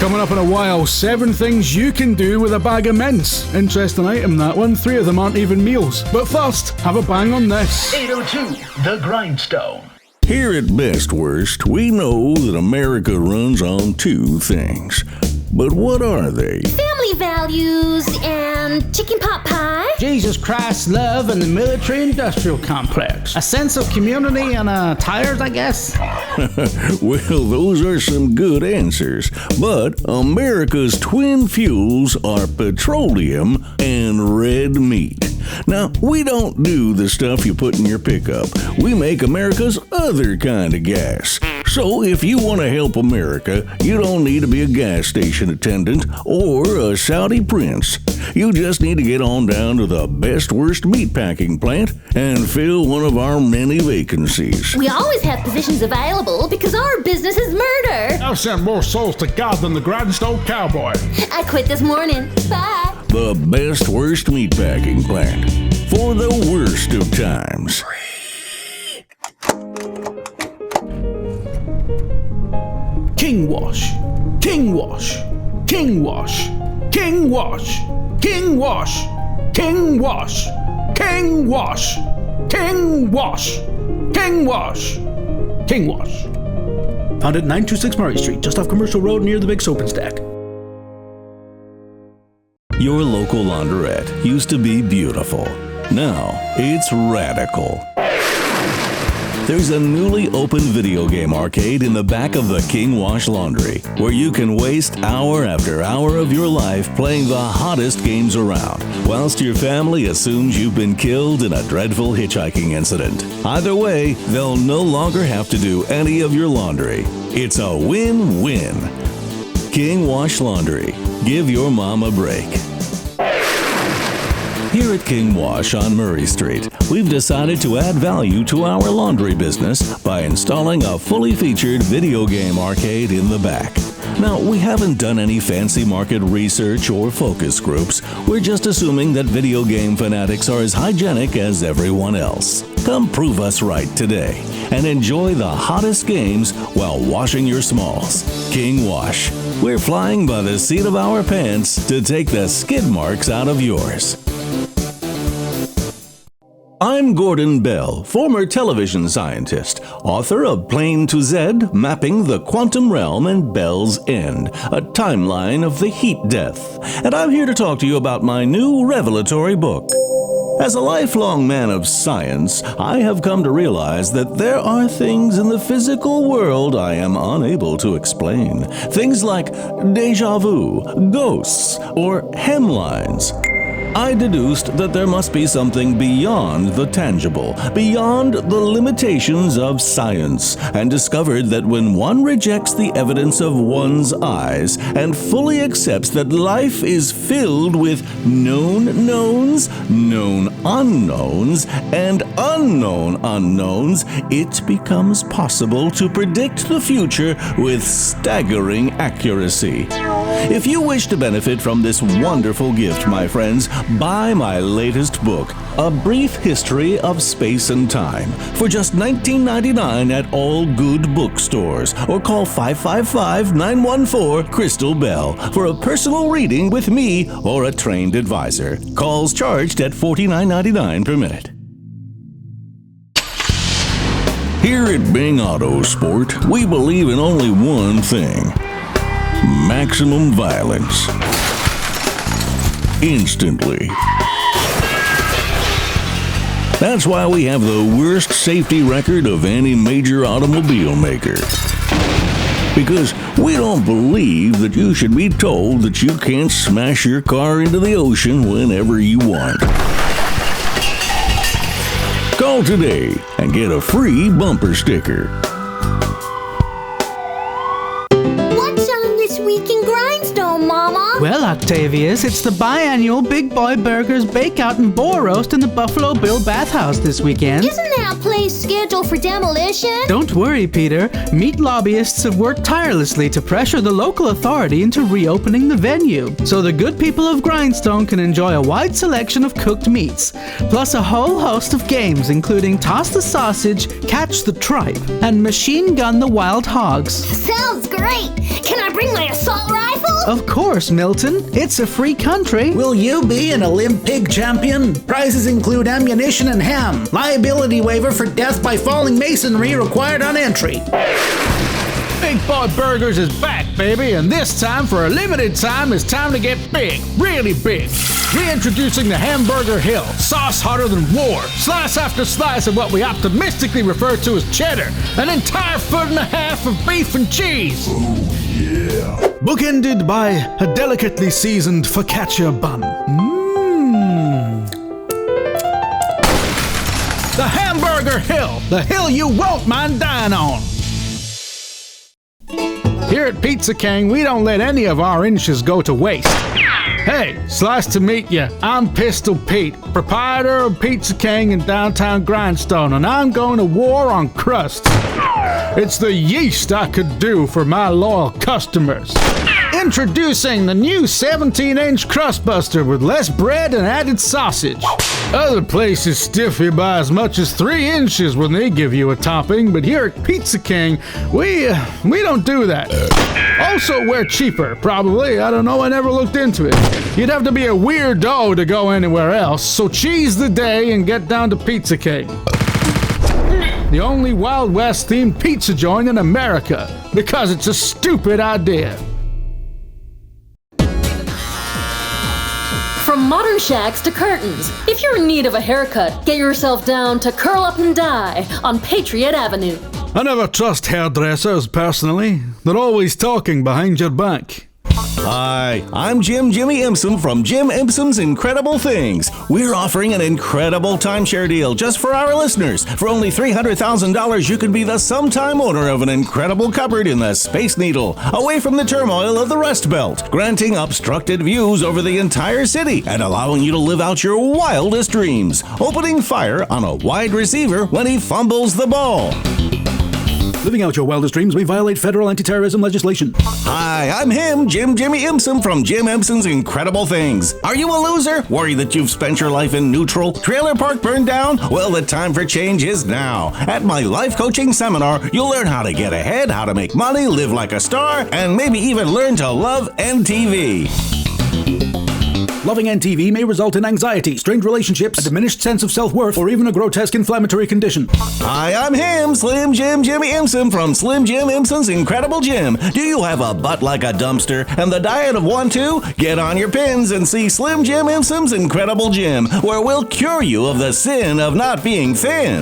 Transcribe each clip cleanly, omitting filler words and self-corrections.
Coming up in a while, 7 things you can do with a bag of mints. Interesting item, that one. 3 of them aren't even meals. But first, have a bang on this. 802, The Grindstone. Here at BestWurst, we know that America runs on 2 things. But what are they? Family values and chicken pot pie. Jesus Christ, love, and the military-industrial complex. A sense of community and tires, I guess. Well, those are some good answers. But America's twin fuels are petroleum and red meat. Now, we don't do the stuff you put in your pickup. We make America's other kind of gas. So if you want to help America, you don't need to be a gas station attendant or a Saudi prince. You just need to get on down to the BestWurst meatpacking plant and fill one of our many vacancies. We always have positions available because our business is murder. I've sent more souls to God than the Grindstone Cowboy. I quit this morning. Bye. The BestWurst meatpacking plant. For the worst of times. King wash. King wash. King wash. King wash. King wash. King wash. King wash. King wash. King wash. King wash. Found at 926 Murray Street, just off Commercial Road near the big soap and stack. Your local laundrette used to be beautiful. Now it's radical. There's a newly opened video game arcade in the back of the King Wash Laundry, where you can waste hour after hour of your life playing the hottest games around, whilst your family assumes you've been killed in a dreadful hitchhiking incident. Either way, they'll no longer have to do any of your laundry. It's a win-win. King Wash Laundry. Give your mom a break. Here at King Wash on Murray Street, we've decided to add value to our laundry business by installing a fully featured video game arcade in the back. Now, we haven't done any fancy market research or focus groups. We're just assuming that video game fanatics are as hygienic as everyone else. Come prove us right today and enjoy the hottest games while washing your smalls. King Wash. We're flying by the seat of our pants to take the skid marks out of yours. I'm Gordon Bell, former television scientist, author of Plane to Z, Mapping the Quantum Realm and Bell's End, a timeline of the heat death. And I'm here to talk to you about my new revelatory book. As a lifelong man of science, I have come to realize that there are things in the physical world I am unable to explain. Things like deja vu, ghosts, or hemlines. I deduced that there must be something beyond the tangible, beyond the limitations of science, and discovered that when one rejects the evidence of one's eyes and fully accepts that life is filled with known knowns, known unknowns, and unknown unknowns, it becomes possible to predict the future with staggering accuracy. If you wish to benefit from this wonderful gift, my friends, buy my latest book, A Brief History of Space and Time, for just $19.99 at all good bookstores, or call 555-914 Bell for a personal reading with me or a trained advisor. Calls charged at $49.99 per minute. Here at Bing Autosport, we believe in only one thing: maximum violence. Instantly. That's why we have the worst safety record of any major automobile maker. Because we don't believe that you should be told that you can't smash your car into the ocean whenever you want. Call today and get a free bumper sticker. What's on this week in Grindstone, Mama? Well, Octavius, it's the biannual Big Boy Burgers Bakeout and Boar Roast in the Buffalo Bill Bathhouse this weekend. Isn't that place scheduled for demolition? Don't worry, Peter. Meat lobbyists have worked tirelessly to pressure the local authority into reopening the venue, so the good people of Grindstone can enjoy a wide selection of cooked meats, plus a whole host of games including Toss the Sausage, Catch the Tripe, and Machine Gun the Wild Hogs. Sounds great! Can I bring my assault rifle? Of course, Milton. It's a free country. Will you be an Olympic champion? Prizes include ammunition and ham. Liability waiver for death by falling masonry required on entry. Big Boy Burgers is back, baby, and this time, for a limited time, it's time to get big, really big. Reintroducing the Hamburger Hill, sauce hotter than war, slice after slice of what we optimistically refer to as cheddar, an entire foot and a half of beef and cheese. Bookended by a delicately seasoned focaccia bun. The Hamburger Hill, the hill you won't mind dying on. Here at Pizza King, we don't let any of our inches go to waste. Hey, it's nice to meet you. I'm Pistol Pete, proprietor of Pizza King in downtown Grindstone, and I'm going to war on crust. It's the yeast I could do for my loyal customers. Introducing the new 17-inch crust buster with less bread and added sausage. Other places stiff you by as much as 3 inches when they give you a topping, but here at Pizza King, we don't do that. Also, we're cheaper, probably. I don't know, I never looked into it. You'd have to be a weirdo to go anywhere else, so cheese the day and get down to Pizza King. The only Wild West themed pizza joint in America, because it's a stupid idea. From modern shacks to curtains, if you're in need of a haircut, get yourself down to Curl Up and Die on Patriot Avenue. I never trust hairdressers, personally. They're always talking behind your back. Hi, I'm Jimmy Imsim from Jim Imsim's Incredible Things. We're offering an incredible timeshare deal just for our listeners. For only $300,000, you can be the sometime owner of an incredible cupboard in the Space Needle, away from the turmoil of the Rust Belt, granting obstructed views over the entire city and allowing you to live out your wildest dreams, opening fire on a wide receiver when he fumbles the ball. Living out your wildest dreams may violate federal anti-terrorism legislation. Hi, I'm him, Jimmy Imsim from Jim Imsim's Incredible Things. Are you a loser? Worried that you've spent your life in neutral? Trailer park burned down? Well, the time for change is now. At my life coaching seminar, you'll learn how to get ahead, how to make money, live like a star, and maybe even learn to love NTV. Loving NTV may result in anxiety, strained relationships, a diminished sense of self-worth, or even a grotesque inflammatory condition. Hi, I'm him, Slim Jimmy Imsim from Slim Jim Imsim's Incredible Gym. Do you have a butt like a dumpster and the diet of 1 2? Get on your pins and see Slim Jim Imsim's Incredible Gym, where we'll cure you of the sin of not being thin.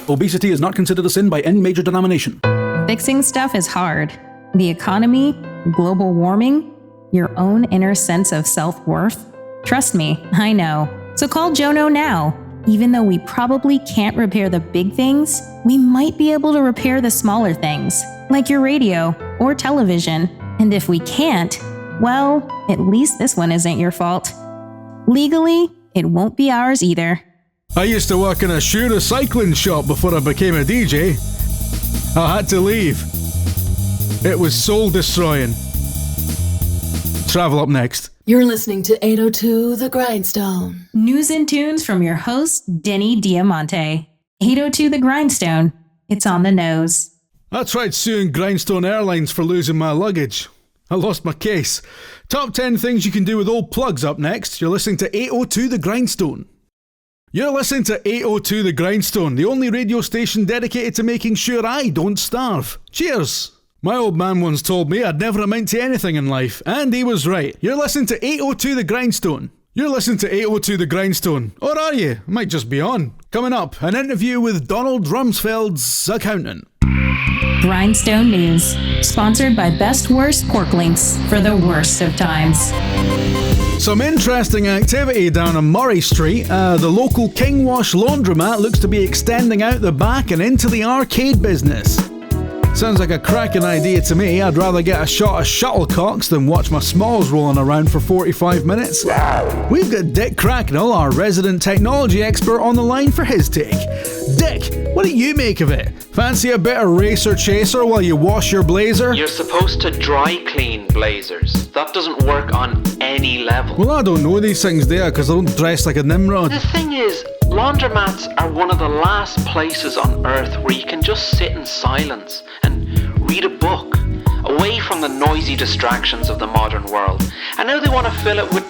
Obesity is not considered a sin by any major denomination. Fixing stuff is hard. The economy, global warming, your own inner sense of self-worth. Trust me, I know. So call Jono now. Even though we probably can't repair the big things, we might be able to repair the smaller things, like your radio or television. And if we can't, well, at least this one isn't your fault. Legally, it won't be ours either. I used to work in a shoe recycling shop before I became a DJ. I had to leave. It was soul destroying. Travel up next. You're listening to 802 The Grindstone. News and tunes from your host, Denny Diamante. 802 The Grindstone. It's on the nose. I tried suing Grindstone Airlines for losing my luggage. I lost my case. Top 10 things you can do with old plugs up next. You're listening to 802 The Grindstone. You're listening to 802 The Grindstone, the only radio station dedicated to making sure I don't starve. Cheers! My old man once told me I'd never amount to anything in life, and he was right. You're listening to 802 The Grindstone. You're listening to 802 The Grindstone. Or are you? Might just be on. Coming up, an interview with Donald Rumsfeld's accountant. Grindstone News. Sponsored by BestWurst Pork Links for the worst of times. Some interesting activity down on Murray Street. The local King Wash laundromat looks to be extending out the back and into the arcade business. Sounds like a cracking idea to me. I'd rather get a shot of shuttlecocks than watch my smalls rolling around for 45 minutes. We've got Dick Cracknell, our resident technology expert, on the line for his take. Dick, what do you make of it? Fancy a bit of racer chaser while you wash your blazer? You're supposed to dry clean blazers. That doesn't work on any level. Well, I don't know these things there because I don't dress like a Nimrod. The thing is, laundromats are one of the last places on earth where you can just sit in silence and read a book, away away from the noisy distractions of the modern world. And now they want to fill it with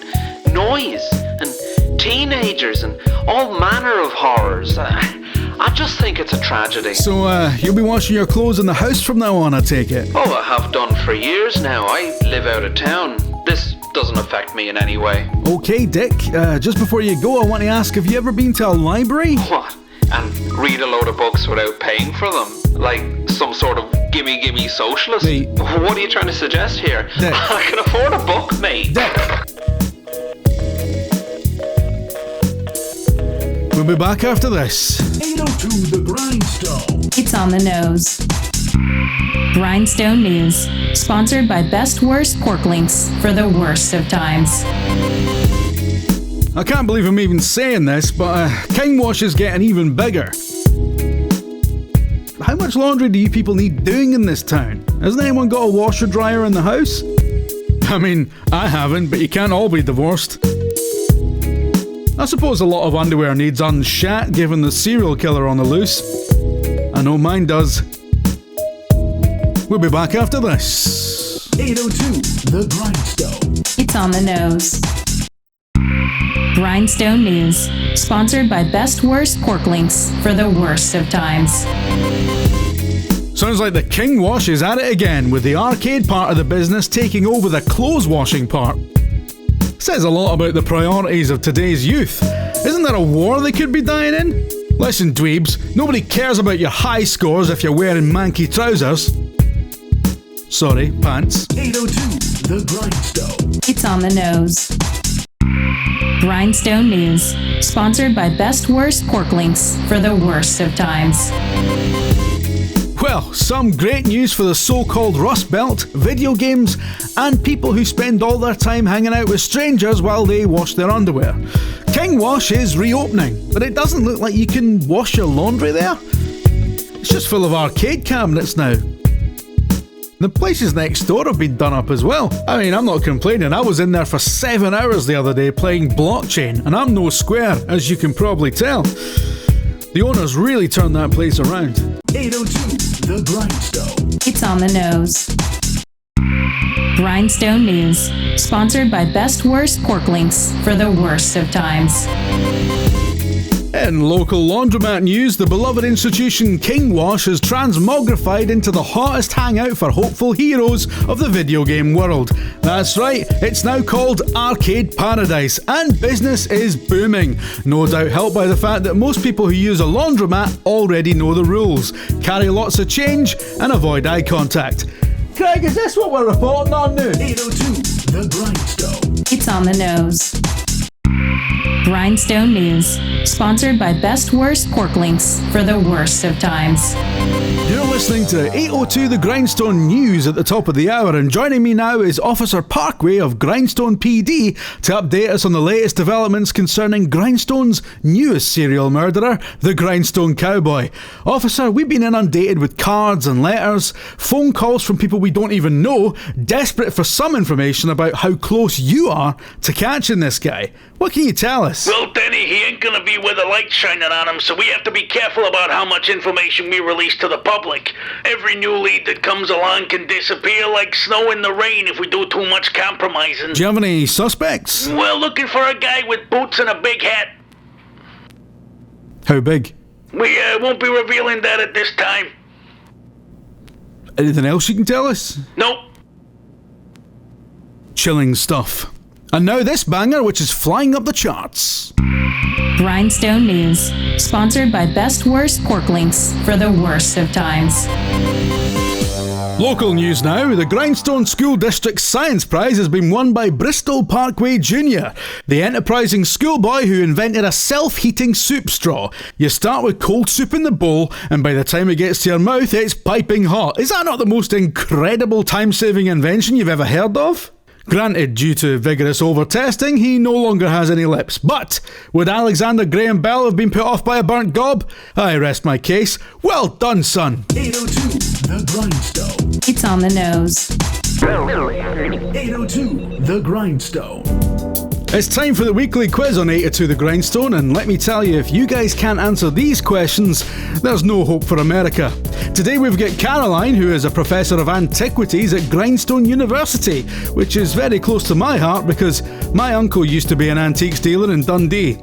noise and teenagers and all manner of horrors. I just think it's a tragedy. So, you'll be washing your clothes in the house from now on, I take it? Oh, I have done for years now. I live out of town. This doesn't affect me in any way. Okay, Dick, just before you go, I want to ask, have you ever been to a library? What? And read a load of books without paying for them? Like some sort of gimme socialist? Mate. What are you trying to suggest here? Dick. I can afford a book, mate. Dick! We'll be back after this. 802 The Grindstone. It's on the nose. Grindstone News, sponsored by BestWurst Pork Links for the worst of times. I can't believe I'm even saying this, but King Wash is getting even bigger. How much laundry do you people need doing in this town? Hasn't anyone got a washer dryer in the house? I mean, I haven't, but you can't all be divorced. I suppose a lot of underwear needs unshat given the serial killer on the loose. I know mine does. We'll be back after this. 802 The Grindstone. It's on the nose. Grindstone News, sponsored by BestWurst Pork Links for the worst of times. Sounds like the King Wash is at it again, with the arcade part of the business taking over the clothes washing part. Says a lot about the priorities of today's youth. Isn't there a war they could be dying in? Listen, dweebs, nobody cares about your high scores if you're wearing manky trousers. Sorry, pants. 802 The Grindstone. It's on the nose. Grindstone News, sponsored by BestWurst Pork Links for the worst of times. Well, some great news for the so-called Rust Belt, video games, and people who spend all their time hanging out with strangers while they wash their underwear. King Wash is reopening, but it doesn't look like you can wash your laundry there. It's just full of arcade cabinets now. The places next door have been done up as well. I mean, I'm not complaining. I was in there for 7 hours the other day playing blockchain, and I'm no square, as you can probably tell. The owners really turned that place around. 802 The Grindstone. It's on the nose. Grindstone News, sponsored by BestWurst Pork Links for the worst of times. In local laundromat news, the beloved institution King Wash has transmogrified into the hottest hangout for hopeful heroes of the video game world. That's right, it's now called Arcade Paradise, and business is booming. No doubt helped by the fact that most people who use a laundromat already know the rules, carry lots of change, and avoid eye contact. Craig, is this what we're reporting on now? 802 The Grindstone. It's on the nose. Grindstone News, sponsored by BestWurst Pork Links for the worst of times. You're listening to 802 The Grindstone News at the top of the hour, and joining me now is Officer Parkway of Grindstone PD to update us on the latest developments concerning Grindstone's newest serial murderer, the Grindstone Cowboy. Officer, we've been inundated with cards and letters, phone calls from people we don't even know, desperate for some information about how close you are to catching this guy. What can you tell us? Well, Denny, he ain't gonna be with the light shining on him, so we have to be careful about how much information we release to the public. Every new lead that comes along can disappear like snow in the rain if we do too much compromising. Do you have any suspects? We're looking for a guy with boots and a big hat. How big? We won't be revealing that at this time. Anything else you can tell us? Nope. Chilling stuff. And now this banger, which is flying up the charts. Grindstone News, sponsored by BestWurst Pork Links for the worst of times. Local news now, the Grindstone School District's Science Prize has been won by Bristol Parkway Jr., the enterprising schoolboy who invented a self-heating soup straw. You start with cold soup in the bowl, and by the time it gets to your mouth, it's piping hot. Is that not the most incredible time-saving invention you've ever heard of? Granted, due to vigorous over-testing, he no longer has any lips. But would Alexander Graham Bell have been put off by a burnt gob? I rest my case. Well done, son. 802 The Grindstone. It's on the nose. 802 The Grindstone. It's time for the weekly quiz on 802 The Grindstone, and let me tell you, if you guys can't answer these questions, there's no hope for America. Today we've got Caroline, who is a professor of antiquities at Grindstone University, which is very close to my heart because my uncle used to be an antiques dealer in Dundee.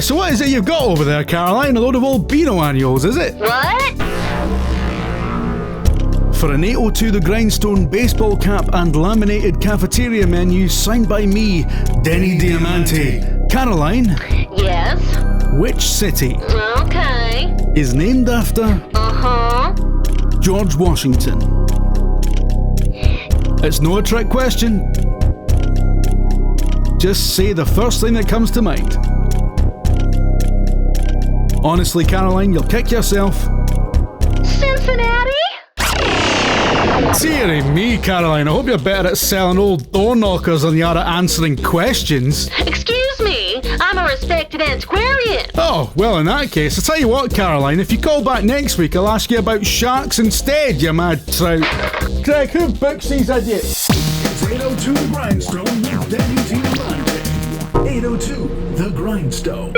So what is it you've got over there, Caroline? A load of old Beano annuals, is it? What? For an 802 The Grindstone baseball cap and laminated cafeteria menu signed by me, Denny Diamante. Caroline, Yes. which city Okay. is named after Uh-huh. George Washington? It's no a trick question. Just say the first thing that comes to mind. Honestly, Caroline, you'll kick yourself. Cincinnati? Dearie me, Caroline, I hope you're better at selling old door knockers than you are at answering questions. Excuse me, I'm a respected antiquarian. Oh, well, in that case, I'll tell you what, Caroline, if you call back next week, I'll ask you about sharks instead, you mad trout. Craig, who books these idiots? It's 802 The Grindstone with Denny Diamante. 802 The Grindstone.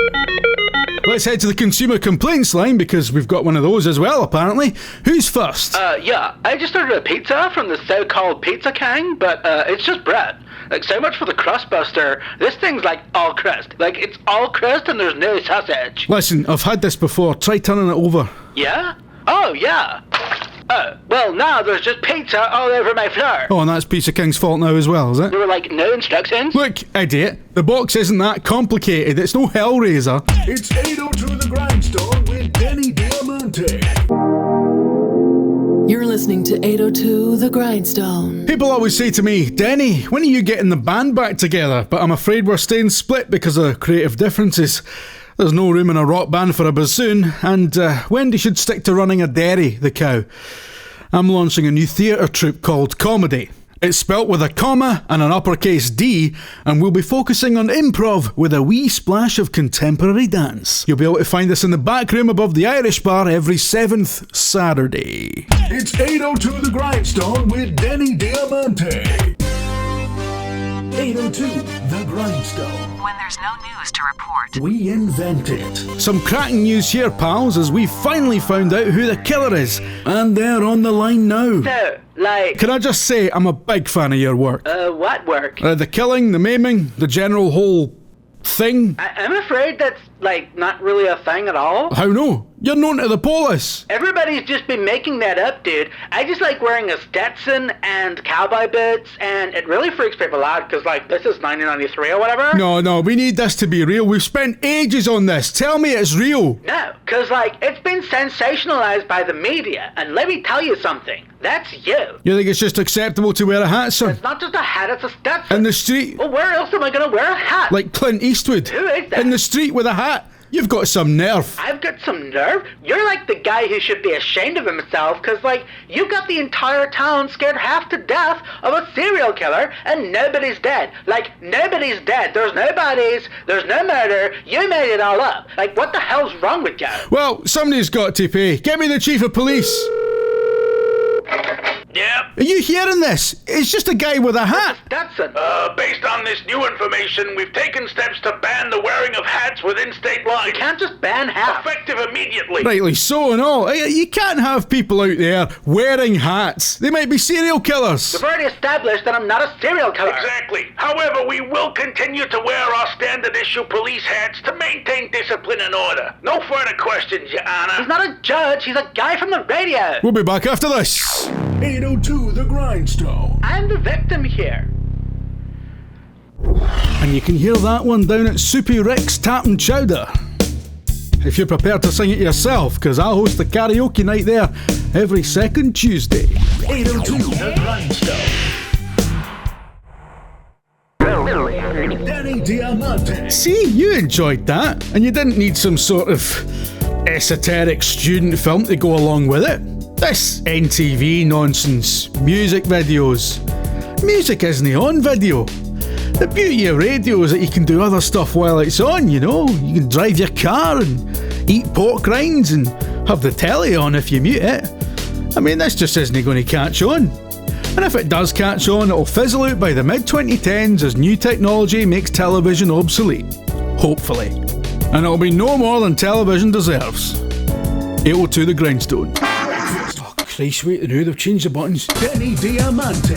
Let's head to the consumer complaints line because we've got one of those as well, apparently. Who's first? Yeah, I just ordered a pizza from the so-called Pizza King, but it's just bread. Like, so much for the crust buster. This thing's like all crust. Like, it's all crust and there's no sausage. Listen, I've had this before. Try turning it over. Yeah? Oh, yeah. Oh, well, now there's just pizza all over my floor. Oh, and that's Pizza King's fault now as well, is it? There were, like, no instructions. Look, idiot, the box isn't that complicated. It's no Hellraiser. It's 802 The Grindstone with Denny Diamante. You're listening to 802 The Grindstone. People always say to me, Denny, when are you getting the band back together? But I'm afraid we're staying split because of creative differences. There's no room in a rock band for a bassoon, and Wendy should stick to running a dairy, the cow. I'm launching a new theatre troupe called Comedy. It's spelt with a comma and an uppercase D, and we'll be focusing on improv with a wee splash of contemporary dance. You'll be able to find us in the back room above the Irish bar every 7th Saturday. It's 802 The Grindstone with Denny Diamante. 802 The Grindstone. When there's no news to report, We invent it. Some cracking news here, pals, as we finally found out who the killer is. And they're on the line now. So, like, Can I just say, I'm a big fan of your work. what work? The killing, the maiming, the general whole thing. I'm afraid that's, like, not really a thing at all. How no? You're known to the police. Everybody's just been making that up, dude. I just like wearing a Stetson and cowboy boots, and it really freaks people out because, like, this is 1993 or whatever. No, we need this to be real. We've spent ages on this. Tell me it's real. No, because, like, it's been sensationalized by the media, and let me tell you something. That's you. You think it's just acceptable to wear a hat, sir? It's not just a hat, it's a Stetson. In the street? Well, where else am I going to wear a hat? Like Clint Eastwood? Who is that? In the street with a hat? You've got some nerve. I've got some nerve? You're like the guy who should be ashamed of himself because, like, you got the entire town scared half to death of a serial killer and nobody's dead. Like, nobody's dead. There's no bodies. There's no murder. You made it all up. Like, what the hell's wrong with you? Well, somebody's got to pay. Get me the chief of police. Yep. Are you hearing this? It's just a guy with a hat. Stetson. Based on this new information, we've taken steps to ban the wearing of hats within state lines. You can't just ban hats. Effective immediately. Rightly so and all. You can't have people out there wearing hats. They might be serial killers. We've already established that I'm not a serial killer. Exactly. However, we will continue to wear our standard issue police hats to maintain discipline and order. No further questions, Your Honor. He's not a judge. He's a guy from the radio. We'll be back after this. 802 The Grindstone. I'm the victim here. And you can hear that one down at Soupy Rick's Tap and Chowder. If you're prepared to sing it yourself, because I'll host the karaoke night there every second Tuesday. 802 The Grindstone. Denny Diamante. See, you enjoyed that, and you didn't need some sort of esoteric student film to go along with it. This NTV nonsense, music videos. Music isn't on video. The beauty of radio is that you can do other stuff while it's on, you know. You can drive your car and eat pork rinds and have the telly on if you mute it. I mean, this just isn't going to catch on. And if it does catch on, it'll fizzle out by the mid-2010s as new technology makes television obsolete. Hopefully. And it'll be no more than television deserves. 802 the Grindstone. Oh, Christ, wait, now they've changed the buttons. Denny Diamante.